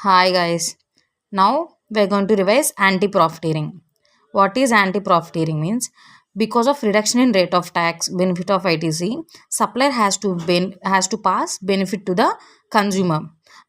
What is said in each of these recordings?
Hi guys. Now we're going to revise anti-profiteering. What is anti-profiteering means? Because of reduction in rate of tax benefit of ITC, supplier has to pass benefit to the consumer.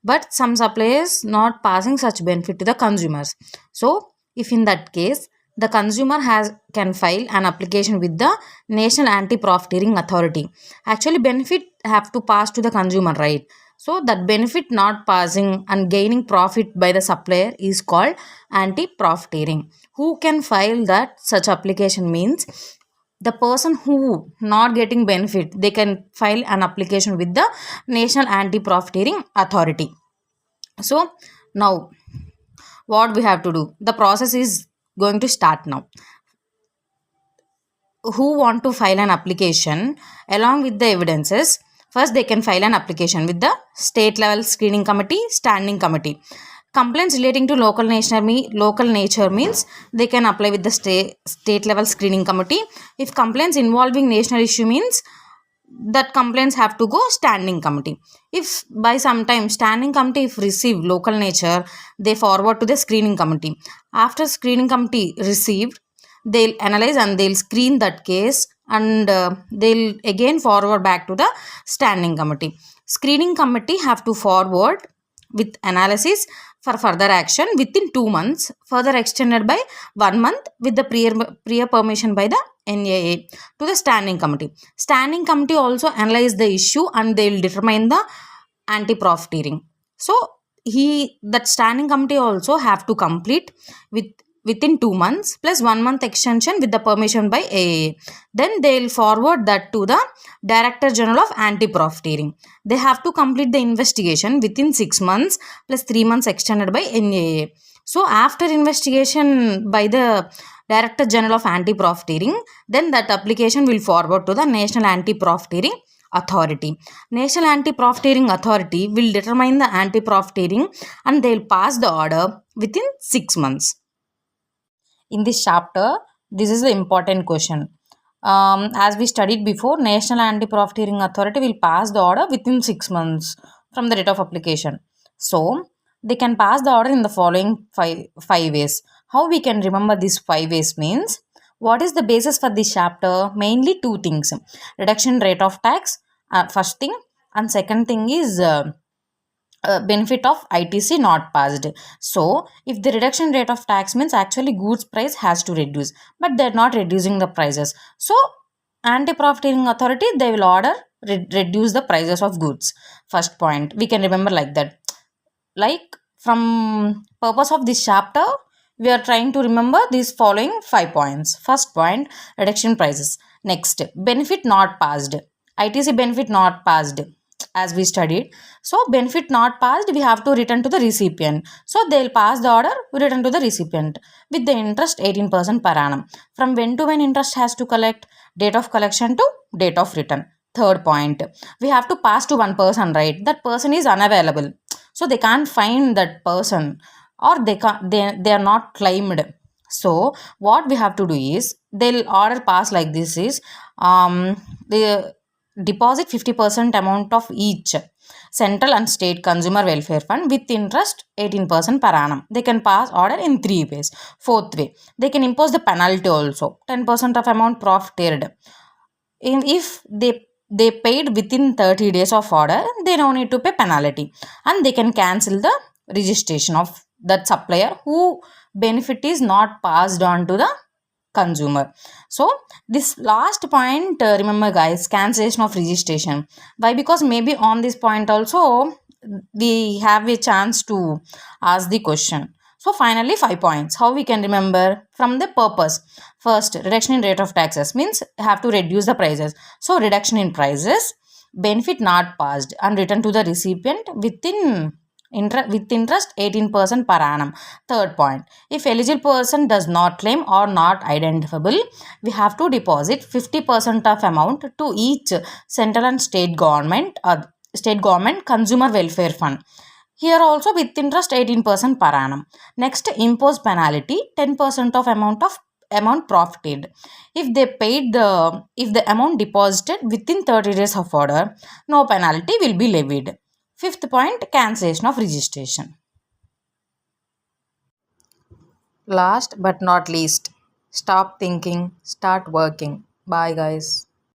But some suppliers not passing such benefit to the consumers. So if in that case the consumer has can file an application with the National Anti-Profiteering Authority. Actually benefit have to pass to the consumer, right? So that benefit not passing and gaining profit by the supplier is called anti-profiteering. Who can file that such application means the person who not getting benefit, they can file an application with the National Anti-Profiteering Authority. So now what we have to do? The process is going to start now. Who want to file an application along with the evidences, first they can file an application with the state level screening committee, standing committee. Complaints relating to local nature means they can apply with the state level screening committee. If complaints involving national issue means that complaints have to go standing committee. If by some time standing committee if receive local nature, they forward to the screening committee. After screening committee received, they'll analyze and they'll screen that case, and they'll again forward back to the standing committee. Screening committee have to forward with analysis for further action within 2 months, further extended by 1 month with the prior permission by the NAA to the standing committee. Standing committee also analyze the issue and they will determine the anti-profiteering. So that standing committee also have to complete within 2 months plus 1 month extension with the permission by AAA. Then they will forward that to the Director General of Anti-Profiteering. They have to complete the investigation within 6 months plus 3 months extended by NAA. So after investigation by the Director General of Anti-Profiteering, then that application will forward to the National Anti-Profiteering Authority. National Anti-Profiteering Authority will determine the anti-profiteering and they will pass the order within 6 months. In this chapter, this is the important question. As we studied before, National Anti-Profiteering Authority will pass the order within 6 months from the date of application. So, they can pass the order in the following five ways. How we can remember these 5 ways means, what is the basis for this chapter? Mainly 2 things. Reduction rate of tax, first thing, and second thing is benefit of ITC not passed. So, if the reduction rate of tax means actually goods price has to reduce, but they're not reducing the prices. So, anti-profiteering authority, they will order reduce the prices of goods. First point, we can remember like that. Like from purpose of this chapter, we are trying to remember these following 5 points. First point, reduction prices. Next, benefit not passed. ITC benefit not passed as we studied. So benefit not passed, we have to return to the recipient. So they'll pass the order, we return to the recipient with the interest 18% per annum. From when to when interest has to collect? Date of collection to date of return. Third point, we have to pass to one person, right? That person is unavailable. So they can't find that person, or they are not claimed. So what we have to do is, they'll order pass like this is, the deposit 50% amount of each central and state consumer welfare fund with interest 18% per annum. They can pass order in 3 ways. Fourth way, they can impose the penalty also, 10% of amount profited. If they paid within 30 days of order, they don't need to pay penalty, and they can cancel the registration of that supplier who benefit is not passed on to the consumer. So this last point, remember guys, cancellation of registration. Why? Because maybe on this point also we have a chance to ask the question. So finally 5 points, how we can remember from the purpose. First, reduction in rate of taxes means have to reduce the prices. So reduction in prices, benefit not passed and return to the recipient with interest 18% per annum. Third point, if eligible person does not claim or not identifiable, we have to deposit 50% of amount to each central and state government consumer welfare fund. Here also with interest 18% per annum. Next, impose penalty 10% of amount profited. If the amount deposited within 30 days of order, no penalty will be levied. Fifth point, cancellation of registration. Last but not least, stop thinking, start working. Bye, guys.